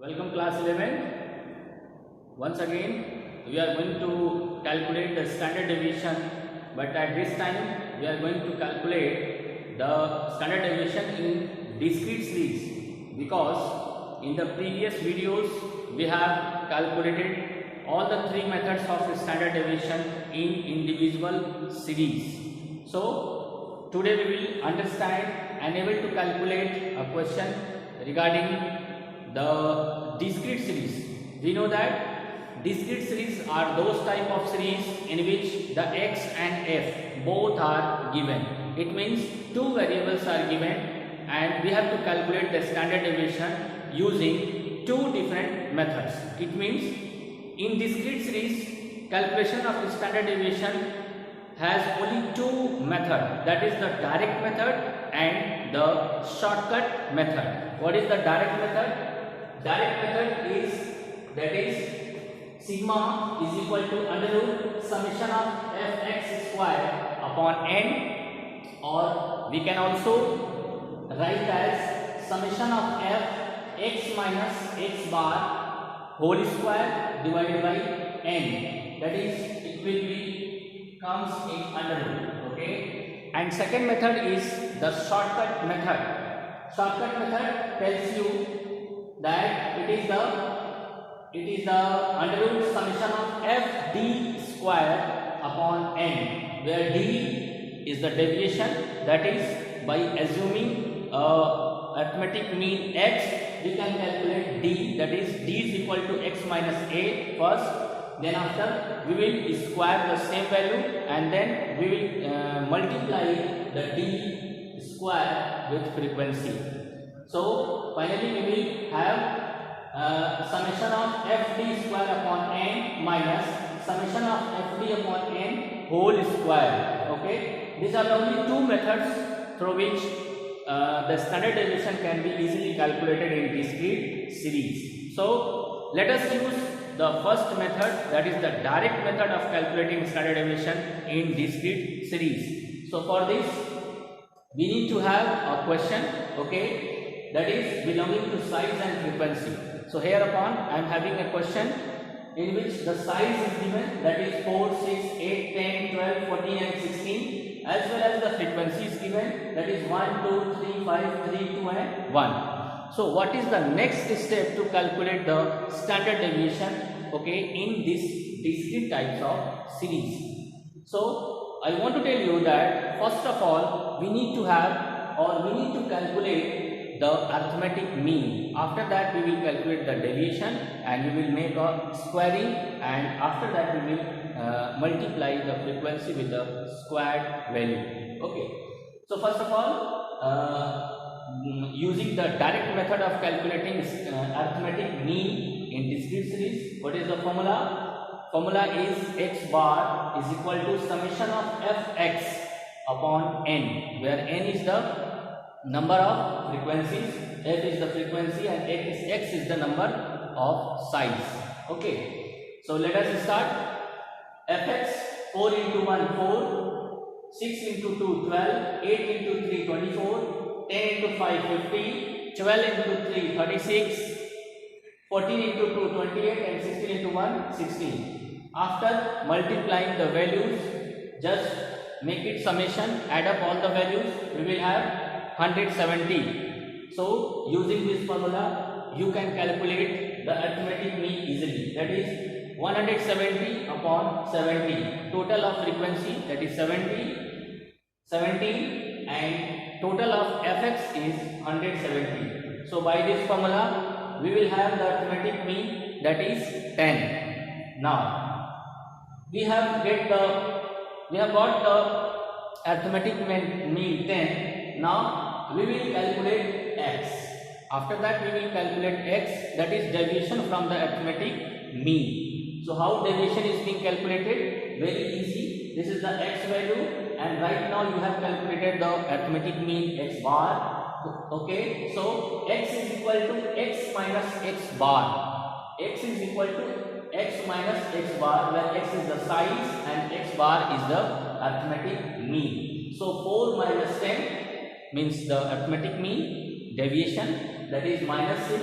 Welcome class 11. Once again we are going to calculate the standard deviation, but at this time we are going to calculate the standard deviation in discrete series, because in the previous videos we have calculated all the three methods of standard deviation in individual series. So today we will understand and able to calculate a question regarding the discrete series. We know that discrete series are those type of series in which the x and f both are given. It means two variables are given and we have to calculate the standard deviation using two different methods. It means in discrete series, calculation of the standard deviation has only two methods, that is the direct method and the shortcut method. What is the direct method? Direct method is, that is, sigma is equal to under root summation of fx square upon n, or we can also write as summation of fx minus x bar whole square divided by n. That is, it will be comes in under root. Okay. And second method is the shortcut method. Shortcut method tells you that it is the under root summation of f d square upon n, where d is the deviation. That is, by assuming arithmetic mean x, we can calculate d, that is d is equal to x minus a first. Then after we will square the same value and then we will multiply the d square with frequency. So finally we will have summation of fd square upon n minus summation of fd upon n whole square. Okay, these are the only two methods through which the standard deviation can be easily calculated in discrete series. So let us use the first method, that is the direct method of calculating standard deviation in discrete series. So for this we need to have a question, okay, that is belonging to size and frequency. So hereupon I am having a question in which the size is given, that is 4, 6, 8, 10, 12, 14 and 16, as well as the frequency is given, that is 1, 2, 3, 5, 3, 2 and 1. So what is the next step to calculate the standard deviation, okay, in this discrete types of series? So I want to tell you that first of all we need to have, or we need to calculate the arithmetic mean. After that we will calculate the deviation and we will make a squaring, and after that we will multiply the frequency with the squared value. Okay. So first of all, using the direct method of calculating arithmetic mean in discrete series, what is the formula? Formula is x bar is equal to summation of fx upon n, where n is the number of frequencies, f is the frequency and x is the number of size. Okay, so let us start. Fx, 4 into 1 4, 6 into 2 12, 8 into 3 24, 10 into 5 50, 12 into 3 36, 14 into 2 28 and 16 into 1 16. After multiplying the values, just make it summation, add up all the values, we will have 170. So using this formula you can calculate the arithmetic mean easily, that is 170 upon 70, total of frequency, that is 17, and total of fx is 170. So by this formula we will have the arithmetic mean, that is 10. Now we have got the arithmetic mean 10. Now we will calculate x. After that we will calculate x, that is deviation from the arithmetic mean. So how deviation is being calculated? Very easy. This is the x value and right now you have calculated the arithmetic mean x bar. Okay, so x is equal to x minus x bar. X is equal to x minus x bar, where x is the size and x bar is the arithmetic mean. So 4 minus 10 means the arithmetic mean, deviation, that is minus 6,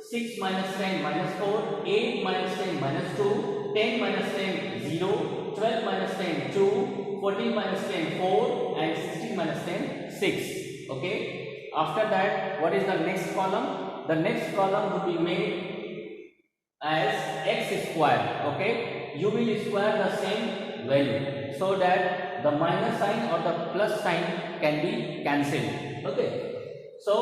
6 minus 10 minus 4, 8 minus 10 minus 2, 10 minus 10 0, 12 minus 10 2, 14 minus 10 4, and 16 minus 10 6. Okay. After that, what is the next column? The next column will be made as x square. Okay. You will square the same value so that the minus sign or the plus sign can be cancelled. Okay. So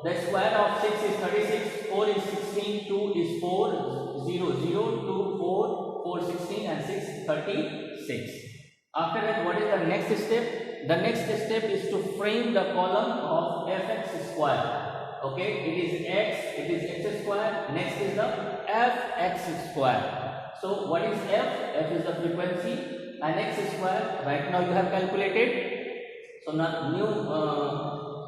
the square of 6 is 36, 4 is 16, 2 is 4, 0, 0, 2, 4, 4, 16, and 6, 36. After that, what is the next step? The next step is to frame the column of fx square. Okay, it is x square. Next is the fx square. So what is f? F is the frequency, and x square right now you have calculated. So now new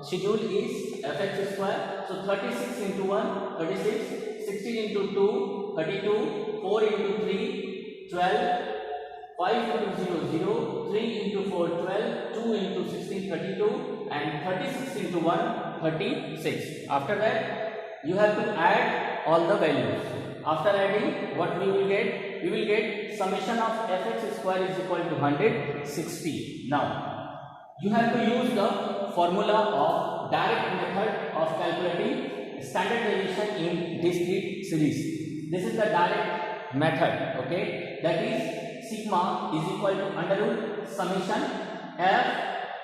schedule is fx square. So 36 into 1, 36, 16 into 2, 32, 4 into 3, 12, 5 into 0, 0, 3 into 4, 12, 2 into 16, 32, and 36 into 1, 36. After that, you have to add all the values. After adding, what we will get? We will get summation of fx square is equal to 160. Now, you have to use the formula of direct method of calculating standard deviation in discrete series. This is the direct method. Okay, that is sigma is equal to under root summation f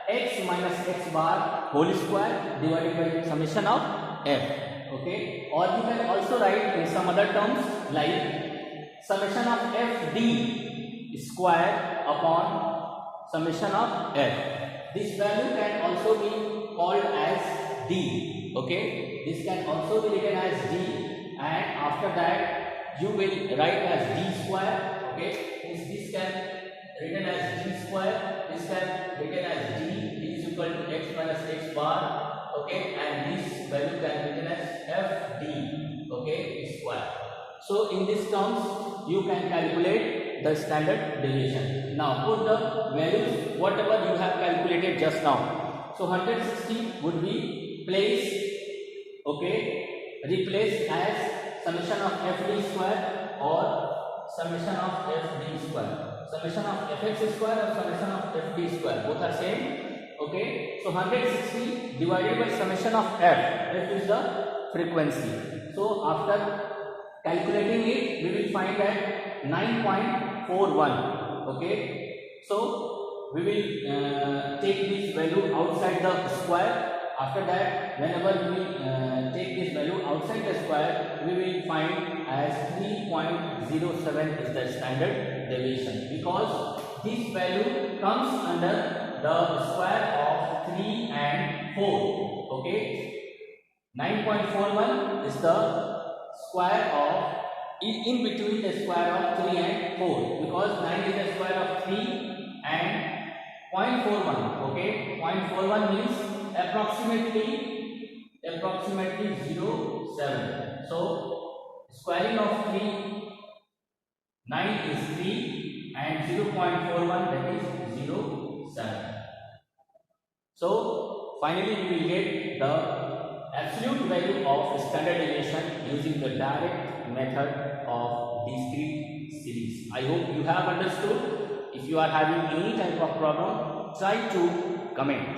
x minus x bar whole square divided by summation of f. Okay, or you can also write in some other terms like summation of f d square upon summation of f. This value can also be called as d. Okay, this can also be written as d, and after that you will write as d square. Okay, this can written as d square, this can written as d is equal to x minus x bar. Okay, and this value can written as fd. Okay, square. So in these terms you can calculate the standard deviation. Now put the values whatever you have calculated just now. So 160 would be placed, okay, replaced as summation of fd square or summation of fd square. Summation of fx square or summation of fd square, both are same. Okay, so 160 divided by summation of f is the frequency. So after calculating it, we will find that 9.41. Okay, so we will take this value outside the square. After that, whenever we will take this value outside the square, we will find as 3.07 is the standard deviation, because this value comes under the square of 3 and 4. Okay, 9.41 is the square of in between the square of 3 and 4, because 9 is the square of 3 and 0.41. Okay, 0.41 means approximately 0.7. So squaring of 9 is 3 and 0.41, that is 0.7. So finally we will get the absolute value of standard deviation using the direct method of discrete series. I hope you have understood. If you are having any type of problem, try to comment.